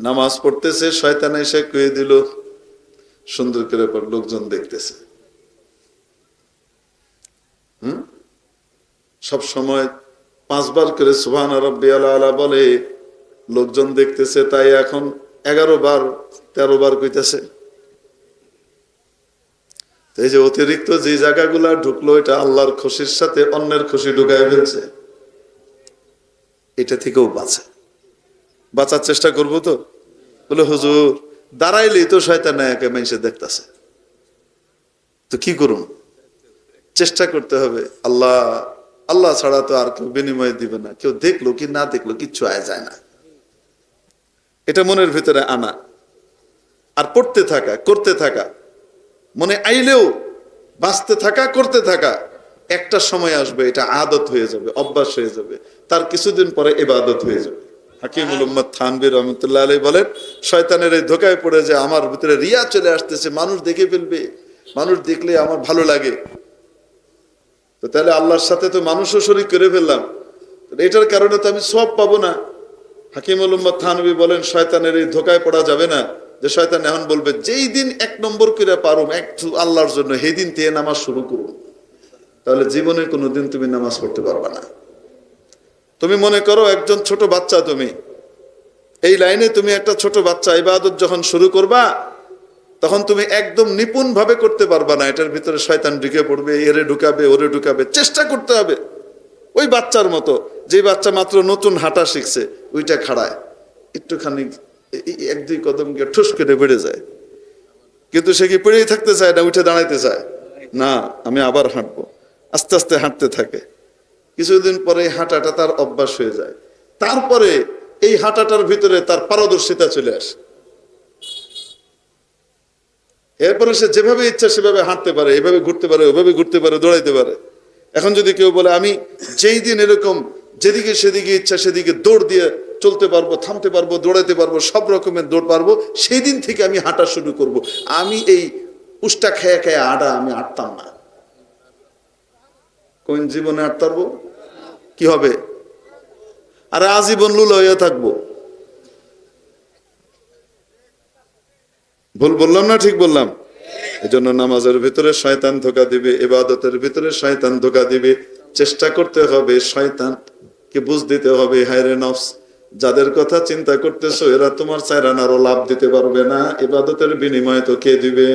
নামাজ পড়তেছে, শয়তান এসে কয়ে দিল সুন্দর করে পর, লোকজন দেখতেছে। সব সময় 5 বার করে সুবহান রাব্বিয়াল আলা বলে, লোকজন দেখতেছে, তাই এখন 11 বার 13 বার কইতেছে। এই যে অতিরিক্ত যে জায়গাগুলা ঢুকলো, এটা আল্লাহর খুশির সাথে অন্যের খুশি ঢুকায় ফেলছে। এটা থেকেও বাঁচার চেষ্টা করবো তো। বলে হুজুর দাঁড়াইলেই তো শয়তান একে মানুষে দেখতেছে, তো কি করুন? চেষ্টা করতে হবে। আল্লাহ ছাড়া তো আর কেউ বিনিময় দিবে না। কেউ দেখলো কি না দেখলো কিচ্ছু আয় যায় না। এটা মনের ভিতরে আনা, আর পড়তে থাকা, করতে থাকা, মনে আইলেও বাঁচতে থাকা, করতে থাকা। একটা সময় আসবে এটা আদত হয়ে যাবে, অভ্যাস হয়ে যাবে, তার কিছুদিন পরে ইবাদত হয়ে যাবে। হাকিমুল উম্মত থানভী রহমতুল্লাহ আলাইহি বলেন, শয়তানের এই ধোকায় পড়ে যে আমার ভিতরে রিয়া চলে আসতেছে, মানুষ দেখে ফেলবে, মানুষ দেখলে আমার ভালো লাগে, তো তাহলে আল্লাহর সাথে তো মানুষও শরীক করে ফেললাম, এটার কারণে তো আমি সওয়াব পাবো না। হাকিমুল উম্মত থানভী বলেন, শয়তানের এই ধোকায় পড়া যাবে না যে শয়তান এখন বলবে যেই দিন 1 নম্বর করে পারুম একটু আল্লাহর জন্য, সেই দিন থেকে নামাজ শুরু করুন। তাহলে জীবনে কোনোদিন তুমি নামাজ পড়তে পারবে না। তুমি মনে করো একজন ছোট বাচ্চা, তুমি এই লাইনে তুমি একটা ছোট বাচ্চা, ইবাদত যখন শুরু করবা তখন তুমি একদম নিপুণ ভাবে করতে পারবা না। এটার ভিতরে শয়তান ঢুকে পড়বে, এরে ঢুকাবে, ওরে ঢুকাবে। চেষ্টা করতে হবে ওই বাচ্চার মতো, যে বাচ্চা মাত্র নতুন হাঁটা শিখছে, ওইটা খাড়ায় একটুখানি 1-2 কদম গিয়ে ঠুস করে বেড়ে যায়, কিন্তু সে কি পড়েই থাকতে চায় না, উঠে দাঁড়াইতে চায় না, আমি আবার হাঁটবো। আস্তে আস্তে হাঁটতে থাকে, কিছুদিন পরে হাঁটাটা তার অভ্যাস হয়ে যায়। তারপরে এই হাঁটাটার ভিতরে তার পারদর্শিতা চলে আসে। এরপরে সে যেভাবে ইচ্ছা সেভাবে হাঁটতে পারে, এভাবে ঘুরতে পারে, ওভাবে ঘুরতে পারে, দৌড়াইতে পারে। এখন যদি কেউ বলে আমি যেই দিন এরকম যেদিকে সেদিকে ইচ্ছা সেদিকে দৌড় দিয়ে চলতে পারবো, থামতে পারবো, দৌড়াইতে পারবো, সব রকমের দৌড় পারবো, সেই দিন থেকে আমি হাঁটা শুরু করব। আমি এই উষ্টা খেয়ে খেয়ে আমি হাঁটতাম না। কোন জীবনে হাঁটতে পারবো? কি হবে? আরে আজীবন লুলা হয়ে থাকবো। ভুল বললাম না ঠিক বললাম? এজন্য নামাজের ভিতরে শয়তান ধোঁকা দিবে, ইবাদতের ভিতরে শয়তান ধোঁকা দিবে। চেষ্টা করতে হবে শয়তানকে বুঝ দিতে হবে, হায়রে নফস, যাদের কথা চিন্তা করতেছো এরা তোমার চাইরানারও লাভ দিতে পারবে না। ইবাদতের বিনিময়ে তো কে দিবে?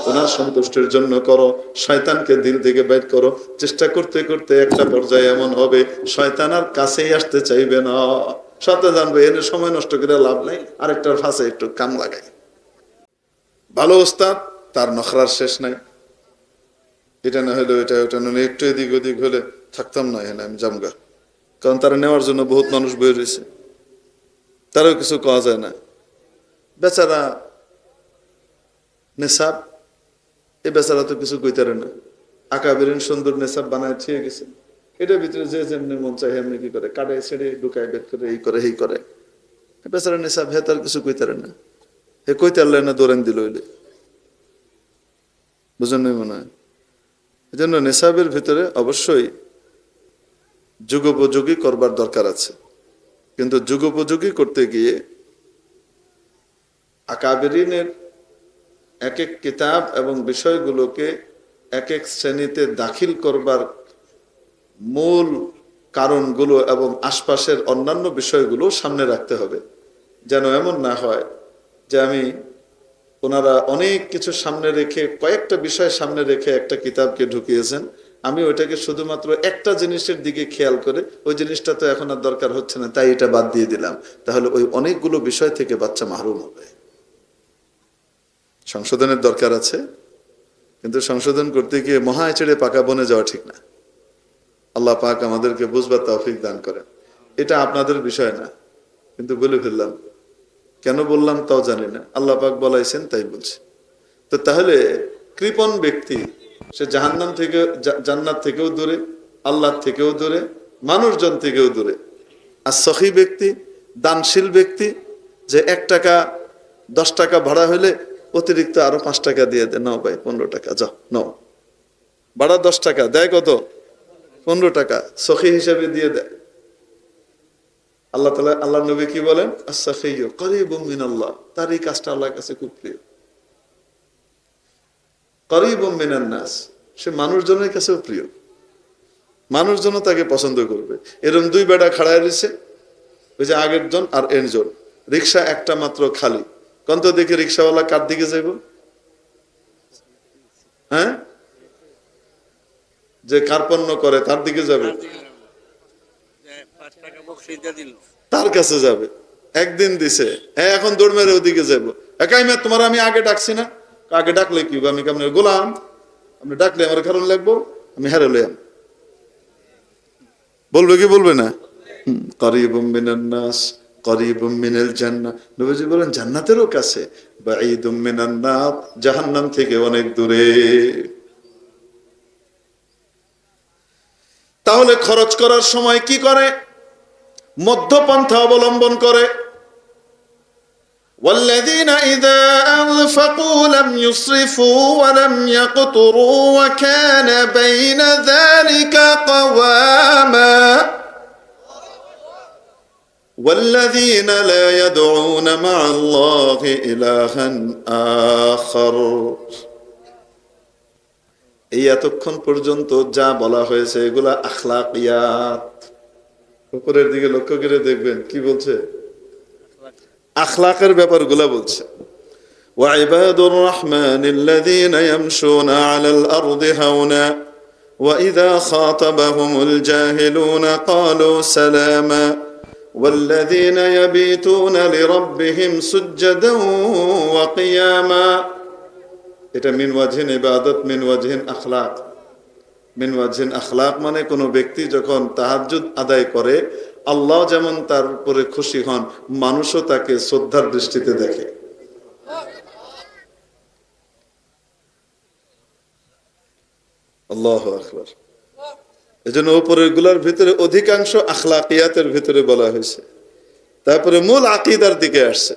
ওনার সন্তুষ্টির জন্য করো, শয়তানকে দিল থেকে বের করো। চেষ্টা করতে করতে একটা পর্যায়ে এমন হবে শয়তান আর কাছেই আসতে চাইবে না। সাথে জানবে এনে সময় নষ্ট করে লাভ নাই, আরেকটার ফাঁসে একটু কাম লাগাই। ভালো ওস্তাদ, তার নখরার শেষ নাই। এটা না হলে ওইটা, ওটা না হলে একটু এদিক ওদিক হলে থাকতাম না, এখানে আমি জামগা। কারণ তারা নেওয়ার জন্য বহুত মানুষ বয়ে রয়েছে, তারাও কিছু কওয়া যায় না। বেচারা নেশাব, এ বেচারা তো কিছু কইতারে না। আকাবেরিন সুন্দর নেশাব বানায় ঠিক গেছে, এটার ভিতরে যে যেমনি মন চায় এমনি কি করে, কাটে ছেড়ে ঢুকায় বের করে, এই করে এই করে। বেচারা নেশাব, হে তার কিছু কইতারে না, হে কইতারলে না দৌড়ান দিল হইলে, বুঝেন নাই মনে হয়। এই জন্য নেশাবের ভিতরে অবশ্যই যুগোপযোগী করবার দরকার আছে, কিন্তু যুগোপযোগী করতে গিয়ে আকাবেরিনের এক এক কিতাব এবং বিষয়গুলোকে এক এক শ্রেণীতে দাখিল করবার মূল কারণগুলো এবং আশপাশের অন্যান্য বিষয়গুলো সামনে রাখতে হবে, যেন এমন না হয় যে আমি ওনারা অনেক কিছু সামনে রেখে, কয়েকটা বিষয় সামনে রেখে একটা কিতাবকে ঢুকিয়েছেন, আমি ওইটাকে শুধুমাত্র একটা জিনিসের দিকে খেয়াল করে ওই জিনিসটা তো এখন আর দরকার হচ্ছে না, তাই এটা বাদ দিয়ে দিলাম। তাহলে ওই অনেকগুলো বিষয় থেকে বাচ্চা মাহরুম হবে। সংশোধনের দরকার আছে, কিন্তু সংশোধন করতে গিয়ে মহা ছেড়ে পাকা বনে যাওয়া ঠিক না। আল্লাহ পাক আমাদেরকে বুঝবার তৌফিক দান করেন। এটা আপনাদের বিষয় না, কিন্তু বলে ফেললাম। কেন বললাম তাও জানি না, আল্লাহ পাক বলাইছেন তাই বলছি। তো তাহলে কৃপণ ব্যক্তি সে জাহান্নাম থেকে, জান্নাত থেকেও দূরে, আল্লাহ থেকেও দূরে, মানুষজন থেকেও দূরে। আর সখী ব্যক্তি, দানশীল ব্যক্তি, যে 1 টাকা 10 টাকা ভাড়া হইলে অতিরিক্ত আরো 5 টাকা দিয়ে দেয়, নাও ভাই 15 টাকা, যাও নাও। ভাড়া 10 টাকা, দেয় কত? 15 টাকা, সখী হিসেবে দিয়ে দেয়। আল্লাহ তাআলা, আল্লাহ নবী কি বলেন? আস-সাখিয়্যু করিবুম মিনাল্লাহ, তার এই কাজটা আল্লাহর কাছে খুব প্রিয়। করিবুম মিনান নাস, সে মানুষজনের কাছেও প্রিয়, মানুষজন তাকে পছন্দ করবে। এরকম দুই বেটা খাড়ায় রয়েছে, ওই যে আগের জন আর এর জন, রিক্সা একটা মাত্র খালি। কন্ত দেখি রিক্সাওয়ালা কার দিকে যাইব? হ্যাঁ, যে কার্পণ্য করে তার দিকে যাবে, তার কাছে যাবে। একদিন দিছে, হ্যাঁ এখন দৌড় মেরে ওদিকে যাবো। একাই মে তোমার আমি আগে ডাকছি না? আগে ডাকলে কি হবে? আমি কেমন গোলাম? আপনি ডাকলে আমার কারণ লাগবো, আমি হেরে লইয়াম। বলবে কি বলবে না? করিবুম মিনান নাস করিবুম মিনাল জান্নাহ, নবীজি বলেন জান্নাতেরও কাছে, বাঈদুম মিনান নার, জাহান্নাম থেকে অনেক দূরে। তাহলে খরচ করার সময় কি করে? মধ্যপন্থা অবলম্বন করে। والذين إذا أنفقوا لم يسرفوا ولم يقتروا وكان بين ذلك قواما والذين لا يدعون مع الله إلها آخر। এই এতক্ষণ পর্যন্ত যা বলা হয়েছে এগুলা আখলাকিয়াত। উপরের দিকে লক্ষ্য করে দেখবেন কি বলছে, আখলাকের ব্যাপারগুলা বলছে। وعباد الرحمن الذين يمشون على الأرض هونا وإذا خاطبهم الجاهلون قالوا سلاما والذين يبيتون لربهم سجدا وقياما। এটা মিন ওয়াজহিন ইবাদত, মিন ওয়াজহিন আখলাক। মিন ওয়াজহিন আখলাক মানে কোনো ব্যক্তি যখন তাহাজ্জুদ আদায় করে, আল্লাহ যেমন তার উপরে খুশি হন, মানুষও তাকে শ্রদ্ধার দৃষ্টিতে দেখে। আল্লাহু আকবার। এজন্য উপরের গুলার ভিতরে অধিকাংশ আখলাকিয়াতের ভিতরে বলা হয়েছে। তারপরে মূল আকীদার দিকে আসছে,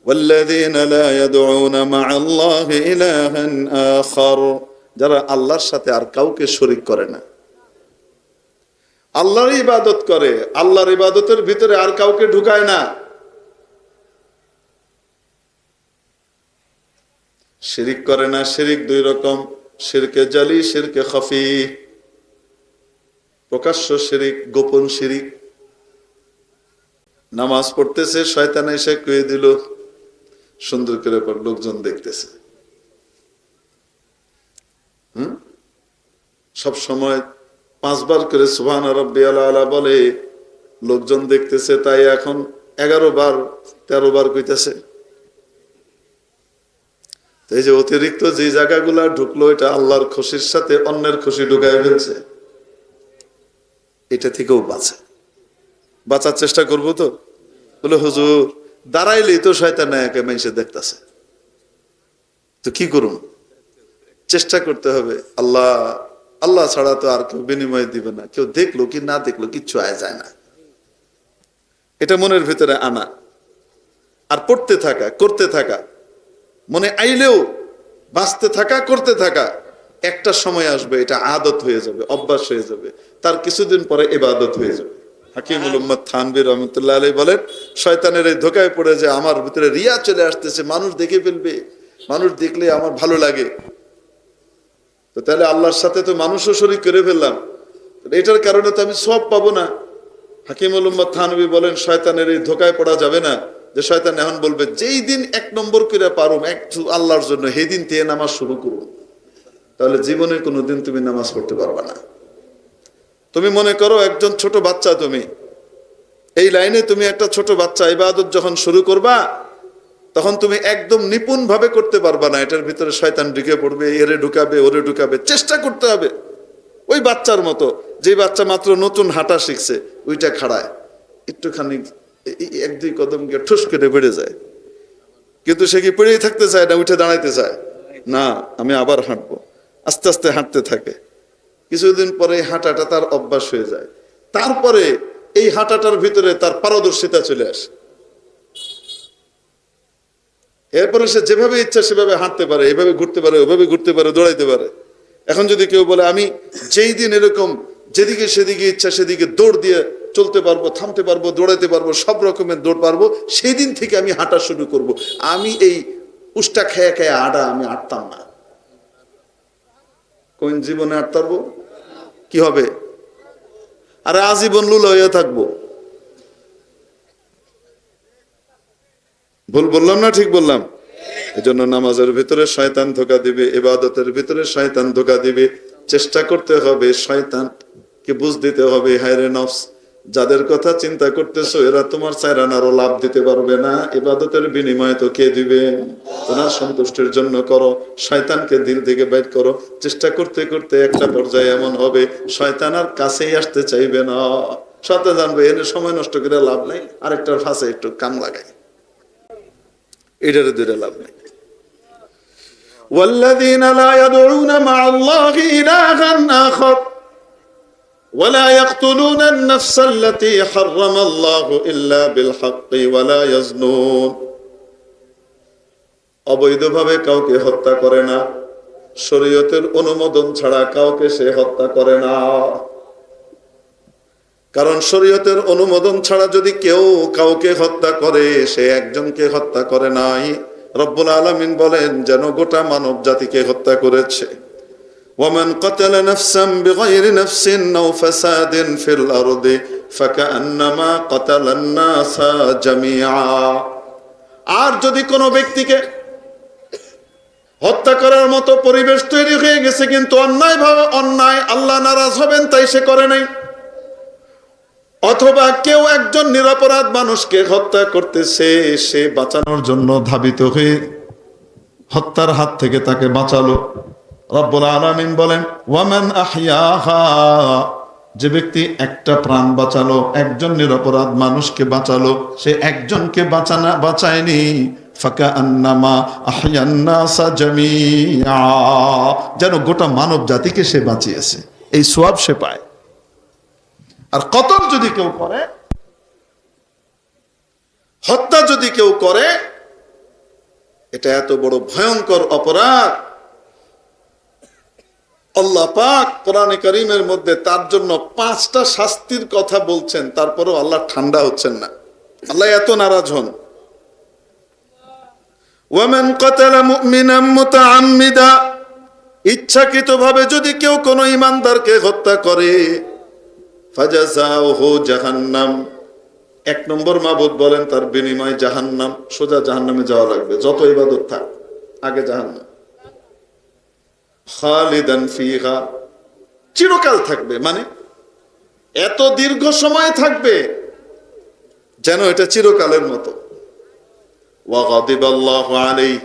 ওয়াল্লাযীনা লা ইয়াদউনা মা'আল্লাহি ইলাহান আখার, যারা আল্লাহর সাথে আর কাউকে শরীক করে না, আল্লাহর ইবাদত করে, আল্লাহর ইবাদতের ভিতরে আর কাউকে ঢুকায় না। শিরিক করে না। শিরিক দুই রকম, শিরকে জালি, শিরকে খফি। প্রকাশ্য শিরিক, গোপন শিরিক। নামাজ পড়তেছে, শয়তান এসে কয়ে দিল, সুন্দর করে পর লোকজন দেখতেছে। সব সময় 5 বার করে সুবহান রাব্বিয়াল আলা বলে, লোকজন দেখতেছে, তাই এখন 11 বার 13 বার কইতেছে। এই যে অতিরিক্ত যে জায়গাগুলা ঢুকলো, এটা আল্লাহর খুশির সাথে অন্যের খুশি ঢুকায় ফেলছে। এটা থেকেও বাঁচার চেষ্টা করবো তো। বলে হুজুর দাঁড়াইলেই তো শয়তান একে মানুষে দেখতেছে, তো কি করুন? চেষ্টা করতে হবে। আল্লাহ আল্লাহ ছাড়া তো আর কেউ বিনিময় দিবে না। কেউ দেখলো কি না দেখলো কিচ্ছু আয় যায় না। এটা মনের ভিতরে আনা আর পড়তে থাকা, করতে থাকা, মনে আইলেও বাঁচতে থাকা, করতে থাকা। একটা সময় আসবে এটা আদত হয়ে যাবে, অভ্যাস হয়ে যাবে, তার কিছুদিন পরে ইবাদত হয়ে যাবে। হাকিমুল উম্মাত থানভী রাহমাতুল্লাহ আলাইহি বলেন, শয়তানের এই ধোঁকায় পড়ে যে আমার ভিতরে রিয়া চলে আসতেছে, মানুষ দেখে ফেলবে, মানুষ দেখলে আমার ভালো লাগে, তো তাহলে আল্লাহর সাথে তো মানুষও শরীক করে ফেললাম, এটার কারণে তো আমি সওয়াব পাবো না। হাকিমুল উম্মাত থানভী বলেন, শয়তানের এই ধোঁকায় পড়া যাবে না, যে শয়তান এখন বলবে যেই দিন 1 নম্বর করে পারুম একটু আল্লাহর জন্য, সেই দিন থেকে নামাজ শুরু করুন। তাহলে জীবনে কোনোদিন তুমি নামাজ পড়তে পারবা না। তুমি মনে করো একজন ছোট বাচ্চা, তুমি এই লাইনে তুমি একটা ছোট বাচ্চা, ইবাদত যখন শুরু করবা তখন তুমি একদম নিপুণ ভাবে করতে পারবা না। এটার ভিতরে শয়তান ঢুকে পড়বে, এরে ঢুকাবে, ওরে ঢুকাবে। চেষ্টা করতে হবে ওই বাচ্চার মতো, যে বাচ্চা মাত্র নতুন হাঁটা শিখছে, ওইটা খাড়ায় একটুখানি 1-2 কদম গিয়ে ঠুস করে বেড়ে যায়, কিন্তু সে কি পড়েই থাকতে চায় না, উঠে দাঁড়াইতে চায় না, আমি আবার হাঁটবো। আস্তে আস্তে হাঁটতে থাকে, কিছুদিন পরে এই হাঁটাটা তার অভ্যাস হয়ে যায়। তারপরে এই হাঁটাটার ভিতরে তার পারদর্শিতা চলে আসে। এরপরে সে যেভাবে ইচ্ছা সেভাবে হাঁটতে পারে, এভাবে ঘুরতে পারে, ওভাবে ঘুরতে পারে, দৌড়াইতে পারে। এখন যদি কেউ বলে আমি যেই দিন এরকম যেদিকে সেদিকে ইচ্ছা সেদিকে দৌড় দিয়ে চলতে পারবো, থামতে পারবো, দৌড়াতে পারবো, সব রকমের দৌড় পারবো, সেই দিন থেকে আমি হাঁটা শুরু করব। আমি এই উষ্টা খেয়ে খেয়ে আমি হাঁটতাম না। কোন জীবনে হাঁটতে পারবো? কি হবে? আরে আজীবন লুলা হয়ে থাকবো। ভুল বললাম না ঠিক বললাম? এজন্য নামাজের ভিতরে শয়তান ধোঁকা দিবে, ইবাদতের ভিতরে শয়তান ধোঁকা দিবে। চেষ্টা করতে হবে শয়তানকে বুঝ দিতে হবে, হায়রে নফস, যাদের কথা চিন্তা করতেছো এরা তোমার চাইরানারও লাভ দিতে পারবে না, ইবাদতের বিনিময়ে তো কে দিবে? তোমার সন্তুষ্টির জন্য করো, শয়তানকে দিল থেকে বাইর করো। চেষ্টা করতে করতে একটা পর্যায়ে এমন হবে শয়তান আর কাছেই আসতে চাইবে না। শয়তান জানবে এনে সময় নষ্ট করে লাভ নাই, আরেকটার ফাঁসে একটু কাম লাগাই, এটারে দূরে লাভ নেই। والذين لا يدعون مع الله إلها آخر ولا يقتلون النفس التي حرم الله إلا بالحق ولا يزنون। অবৈধভাবে কাউকে হত্যা করে না, শরীয়তের অনুমোদন ছাড়া কাউকে সে হত্যা করে না। কারণ শরীয়তের অনুমোদন ছাড়া যদি কেউ কাউকে হত্যা করে, সে একজনকে হত্যা করে নাই, রব্বুল আলামিন বলেন যেন গোটা মানব জাতিকে হত্যা করেছে। ওয়ামান কাতালা নাফসান বিগাইরি নাফসিন আও ফাসাদিন ফিল আরদি ফাকান্নামা কাতালান নাসা জামিআ। আর যদি কোনো ব্যক্তিকে হত্যা করার মতো পরিবেশ তৈরি হয়ে গেছে, কিন্তু অন্যায় আল্লাহ নারাজ হবেন তাই সে করে নাই, অথবা কেউ একজন নিরপরাধ মানুষকে হত্যা করতেছে, সে বাঁচানোর জন্য ধাবিত হয়ে হত্যার হাত থেকে তাকে বাঁচালো, রব্বুল আলামিন বলেন ওয়ামান আহইয়াহা, যে ব্যক্তি একটা প্রাণ বাঁচালো, একজন নিরপরাধ মানুষকে বাঁচালো, সে একজনকে বাঁচায়নি, ফাকান্নামা আহয়ান নাসা জামিআ, যেন গোটা মানব জাতিকে সে বাঁচিয়েছে, এই সওয়াব সে পায়। আর কতল যদি কেউ করে, হত্যা যদি কেউ করে, এটা এত বড় ভয়ঙ্কর অপরাধ। আল্লাহ পাক কোরআনে কারীমের মধ্যে তার জন্য 5টা শাস্তির কথা বলছেন, তারপরেও আল্লাহ ঠান্ডা হচ্ছেন না, আল্লাহ এত নারাজ হন। ওয়ামান কাতালা মুমিনান মুতাআম্মিদা, ইচ্ছাকৃতভাবে যদি কেউ কোনো ঈমানদারকে হত্যা করে, ফাজাযাউহু জাহান্নাম, 1 নম্বর মাবুদ বলেন তার বিনিময় জাহান্নাম, সোজা জাহান্নামে যাওয়া লাগবে, যত ইবাদত থাক আগে জাহান্নাম। খালিদান ফিহা, চিরকাল থাকবে, মানে এত দীর্ঘ সময় থাকবে যেন এটা চিরকালের মতো। ওয়া গাদিবাল্লাহু আলাইহি,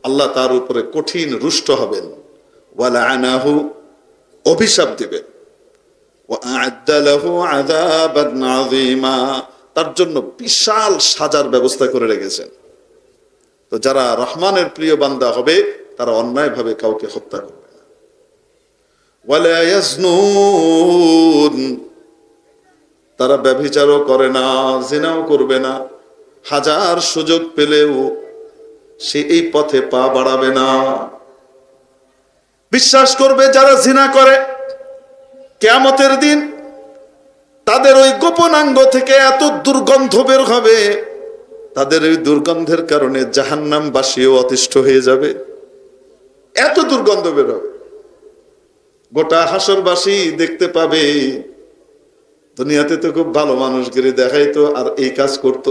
আল্লাহ তার উপরে কঠিন রুষ্ট হবেন। ওয়া লাআনাহু, অভিশাপ দিবেন। ওয়া আ'আদ্দা লাহু আযাবান আযীমা, তার জন্য বিশাল সাজার ব্যবস্থা করে রেখেছেন। তো যারা রহমানের প্রিয় বান্দা হবে তারা অন্যায়ভাবে কাউকে হত্যা করবে না। ওয়ালা ইয়াজনুন, তারা ব্যভিচারও করে না, জিনাও করবে না, হাজার সুযোগ পেলেও সে এই পথে পা বাড়াবে না। বিশ্বাস করবে যারা জিনা করে, কিয়ামতের দিন তাদের ওই গোপনাঙ্গ থেকে এত দুর্গন্ধ বের হবে, তাদের ওই দুর্গন্ধের কারণে জাহান্নামবাসীও অতিষ্ঠ হয়ে যাবে, এত দুর্গন্ধ বের হবে। গোটা হাসরবাসী দেখতে পাবে, দুনিয়াতে তো খুব ভালো মানুষগিরি দেখাইতো আর এই কাজ করত,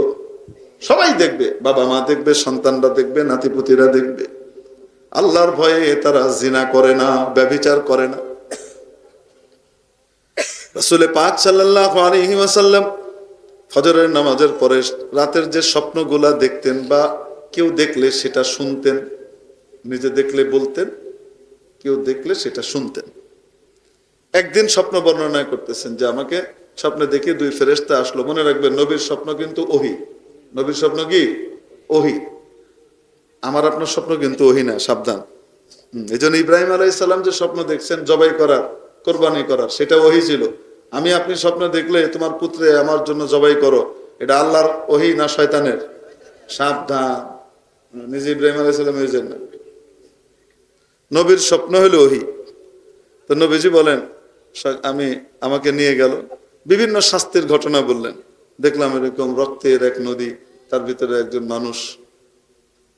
সবাই দেখবে, বাবা মা দেখবে, সন্তানরা দেখবে, নাতিপুতিরা দেখবে। আল্লাহর ভয়ে তারা জিনা করে না, ব্যভিচার করে না। রাসূল পাক সাল্লাল্লাহু আলাইহি ওয়াসাল্লাম ফজরের নামাজের পরে রাতের যে স্বপ্নগুলা দেখতেন বা কেউ দেখলে সেটা শুনতেন, নিজে দেখলে বলতেন, কেউ দেখলে সেটা শুনতেন। একদিন স্বপ্ন বর্ণনা করতেছেন যে আমাকে স্বপ্নে দেখে 2 ফেরেশতা আসলো। মনে রাখবেন নবীর স্বপ্ন কিন্তু ওহী, নবীর স্বপ্ন কি ওহী, আমার আপনার স্বপ্ন কিন্তু ওহী না, সাবধান। এইজন্য ইব্রাহিম আলাইহিস সালাম যে স্বপ্ন দেখছেন জবাই করার, কোরবানি করার, সেটা ওহী ছিল। আমি আপনি স্বপ্ন দেখলে তোমার পুত্রে আমার জন্য জবাই করো, এটা আল্লাহর ওহী না শয়তানের? সাবধান, নিজে ইব্রাহিম আলাইহিস সালাম হয়েছেন না, নবীর স্বপ্ন হলো ওহী। তো নবীজি বলেন আমাকে নিয়ে গেল, বিভিন্ন শাস্তির ঘটনা বললেন। দেখলাম এরকম রক্তের এক নদী, তার ভিতরে একজন মানুষ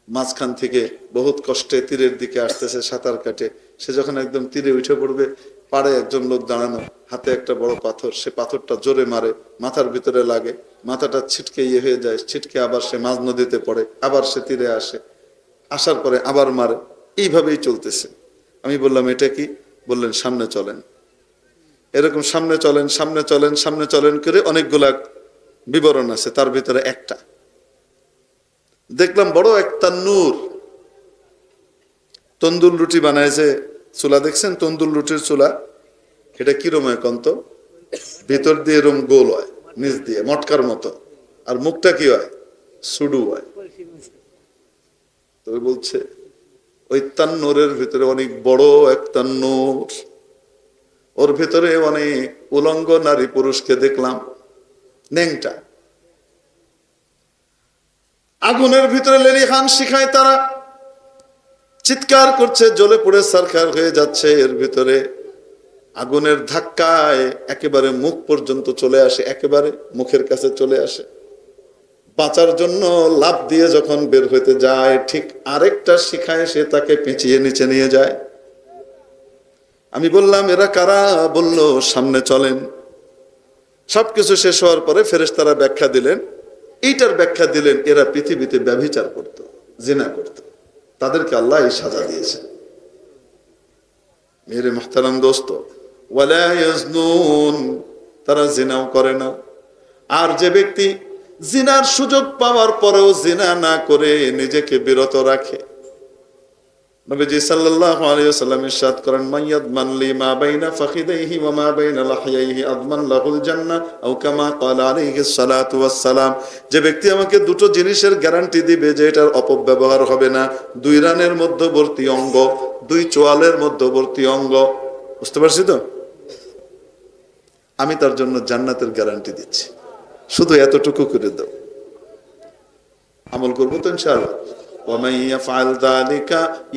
মাঝখান থেকে বহুত কষ্টে তীরের দিকে আসতেছে সাঁতার কাটে। সে যখন একদম তীরে উঠে পড়বে, পাড়ে একজন লোক দাঁড়ানো, হাতে একটা বড় পাথর, সে পাথরটা জোরে মারে, মাথার ভিতরে লাগে, মাথাটা ছিটকে হয়ে যায়, ছিটকে আবার সে মাঝ নদীতে পড়ে, আবার সে তীরে আসে, আসার পরে আবার মারে, এইভাবেই চলতেছে। আমি বললাম এটা কি? বললেন সামনে চলেন। এরকম সামনে চলেন, সামনে চলেন, সামনে চলেন করে অনেকগুলা বিবরণ আছে, তার ভিতরে একটা দেখলাম বড় একটা নূর, তন্দুর রুটি বানাইছে চুলা, দেখছেন তন্দুর রুটির চুলা? এটা কিরম হয় কন্ত? ভিতর দিয়ে এরম গোল হয়, নিচ দিয়ে মটকার মতো, আর মুখটা কি হয়? সুডু হয়। তবে বলছে ওই তান্নুরের ভিতরে অনেক বড় এক তান্নুর, ওর ভিতরে অনেক উলঙ্গ নারী পুরুষকে দেখলাম, ন্যাংটা, আগুনের ভিতরে লেলিহান শিখায় তারা, চিৎকার করছে, জ্বলে পড়ে সারখার হয়ে যাচ্ছে। এর ভিতরে আগুনের ধাক্কায় একেবারে মুখ পর্যন্ত চলে আসে, একেবারে মুখের কাছে চলে আসে। বাঁচার জন্য লাফ দিয়ে যখন বের হইতে যায়, ঠিক আরেকটা শিখায় সে তাকে পেঁচিয়ে নিচে নিয়ে যায়। আমি বললাম এরা কারা? বলল সামনে চলেন। সবকিছু শেষ হওয়ার পরে ফেরেশতারা ব্যাখ্যা দিলেন, এইটার ব্যাখ্যা দিলেন এরা পৃথিবীতে ব্যভিচার করত, জিনা করত, তাদেরকে আল্লাহ এই সাজা দিয়েছে। মেরে মুহতারাম দোস্ত, ওয়ালা ইয়াজনুন, তারা জিনাও করে না। আর যে ব্যক্তি জিনার সুযোগ পাওয়ার পরেও জিনা না করে নিজেকে বিরত রাখে, নবীজি সাল্লাল্লাহু আলাইহি ওয়াসাল্লাম ইরশাদ করেন, মাইয়াদমান লিমা বাইনা ফাখিদাইহি ওয়া মা বাইনা লাহইয়াইহি আদমান লাহুল জান্নাহ আও কামা ক্বালা আলাইহিস সালাতু ওয়াস সালাম। যে ব্যক্তি আমাকে দুটো জিনিসের গ্যারান্টি দিবে যে এটার অপব্যবহার হবে না, দুই রানের মধ্যবর্তী অঙ্গ, দুই চোয়ালের মধ্যবর্তী অঙ্গ, বুঝতে পারছি তো? আমি তার জন্য জান্নাতের গ্যারান্টি দিচ্ছি, শুধু এতটুকু করে দাও, আমল করবো তো ইনশাআল্লাহ। وَمَن يَفْعَلْ ذَلِكَ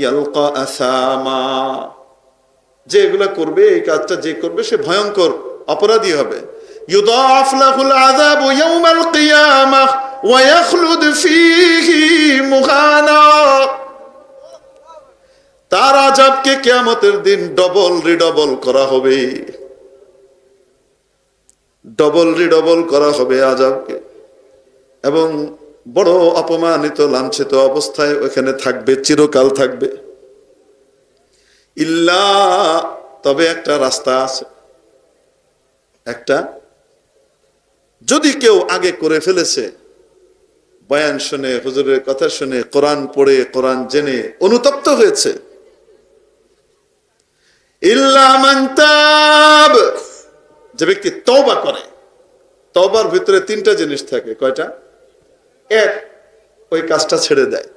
يَلْقَى أَثَامًا, যে এগুলা করবে, এই কাজটা যে করবে সে ভয়ঙ্কর অপরাধী হবে। يُضَاعَفْ لَهُ الْعَذَابُ يَوْمَ الْقِيَامَةِ وَيَخْلُدْ فِيهِ مُهَانًا, তার আযাবকে কিয়ামতের দিন ডবল রিডবল করা হবে, ডবল রিডবল করা হবে আযাবকে, এবং বড় অপমানিত লাঞ্ছিত অবস্থায় ওখানে থাকবে, চিরকাল থাকবে। ইল্লা, তবে একটা রাস্তা আছে, একটা, যদি কেউ আগে করে ফেলেছে, বয়ান শুনে, হুজুরের কথা শুনে, কোরআন পড়ে, কোরআন জেনে অনুতপ্ত হয়েছে, ইল্লা মান তাব, যে ব্যক্তি তওবা করে। তওবার ভিতরে তিনটা জিনিস থাকে, কয়টা? এক, ওই কাজটা ছেড়ে দেয়।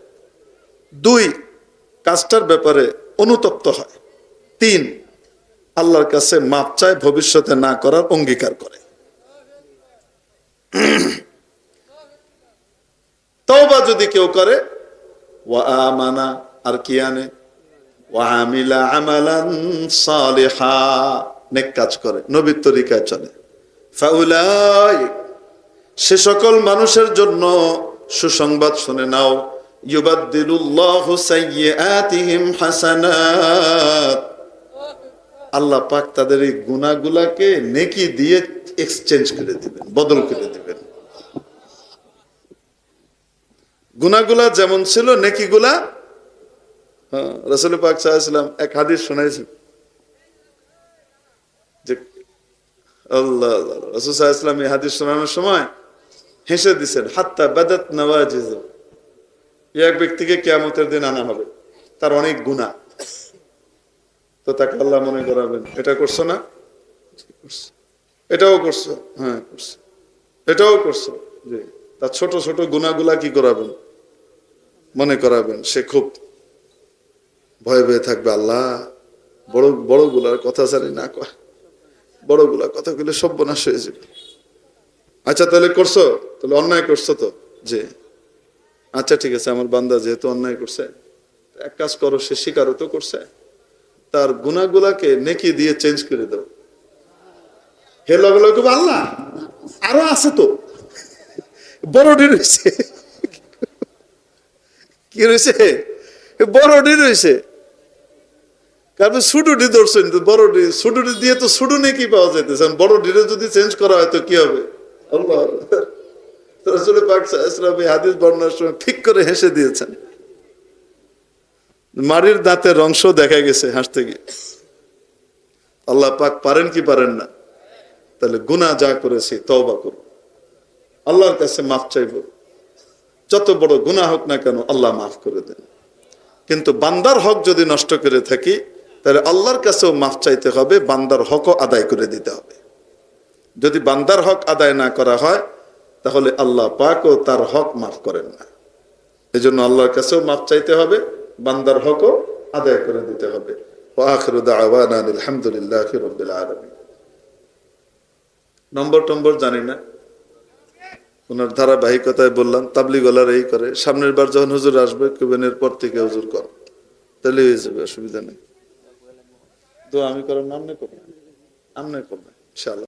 দুই, কাজটার ব্যাপারে অনুতপ্ত হয়। তিন, আল্লাহর কাছে মাপ চায়, ভবিষ্যতে না করার অঙ্গীকার করে। তওবা যদি কেউ করে, ওয়া আমানা, আর কি আনে, ওয়া আমিলা আমালান সালিহা, নেক কাজ করে, নবীর তরিকায় চলে, ফাউলাই, সে সকল মানুষের জন্য সুসংবাদ শুনে নাও, ইউবাদদিলুল্লাহু সাইয়্যাতিহিম হাসানাত, আল্লাহ পাক তাদের এই গুনাহগুলাকে নেকি দিয়ে এক্সচেঞ্জ করে দিবেন, বদল করে দিবেন। গুনাহগুলা যেমন ছিল, নেকিগুলা, রাসূল পাক সাল্লাল্লাহু আলাইহি ওয়াসাল্লাম এক হাদিস শোনাইছেন যে আল্লাহ, রাসূল সাল্লাল্লাহু আলাইহি ওয়াসাল্লাম এই হাদিস শোনানোর সময় হেসে দিছেন, হাত্তা বাদাত নওয়াজিজ, এক ব্যক্তিকে কিয়ামতের দিন আনা হবে, তার অনেক গুনাহ, তো তাকে আল্লাহ মনে করাবেন, এটা করছো না, এটাও করছো, হ্যাঁ করছো, এটাও করছো, যে তার ছোট ছোট গুনাহগুলা কি করাবেন, মনে করাবেন। সে খুব ভয়ে ভয়ে থাকবে, আল্লাহ বড় বড় গুলার কথা জানি না কয়, বড় গুলা কথা গুলো সর্বনাশ হয়ে যাবে। আচ্ছা তাহলে করছো, তাহলে অন্যায় করছো তো, যে আচ্ছা ঠিক আছে, আমার বান্দা যেহেতু অন্যায় করছে, এক কাজ করো, সে স্বীকারও তো করছে, তার গুনাহগুলাকে নেকি দিয়ে চেঞ্জ করে দাও। হে লগে লগে আল্লাহ আরো আছে তো, বড়ডি রয়েছে। কি রয়েছে? বড়ডি রয়েছে। কারণ সুডুডি ধরছেন, বড়ডি সুডুডি দিয়ে তো সুডুনে কি পাওয়া যাইতেছে, বড়ডিরে যদি চেঞ্জ করা হয় তো কি হবে? আল্লাহ রাসূল পাক সাল্লাল্লাহু আলাইহি ওয়াসাল্লাম হাদিস বর্ণনার সময় ঠিক করে হেসে দিয়েছেন। মারির দাঁতের অংশ দেখা গেছে হাসতে গিয়ে। আল্লাহ পাক পারেন কি পারেন না? তাহলে গুনাহ যা করেছি তওবা করব, আল্লাহর কাছে মাফ চাইব, যত বড় গুনাহ হোক না কেন আল্লাহ মাফ করে দেন। কিন্তু বান্দার হক যদি নষ্ট করে থাকি তাহলে আল্লাহর কাছেও মাফ চাইতে হবে, বান্দার হকও আদায় করে দিতে হবে। যদি বান্দার হক আদায় না করা হয় তাহলে আল্লাহ পাকও তার হক মাফ করেন না। এই জন্য আল্লাহর কাছেও মাফ চাইতে হবে, বান্দার হকও আদায় করে দিতে হবে। ওয়া আখিরু দাওয়ানা আলহামদুলিল্লাহি রাব্বিল আলামিন। নম্বর জানি না, ওনার ধারাবাহিকতায় বললাম তাবলিগওয়ালারা এই করে। সামনের বার যখন হুজুর আসবে কুবেনের পর থেকে হুজুর কর, তাহলে হয়ে যাবে, অসুবিধা নেই। দোয়া আমি করার নাম নেই করবেন, আমনে করবেন ইনশাআল্লাহ।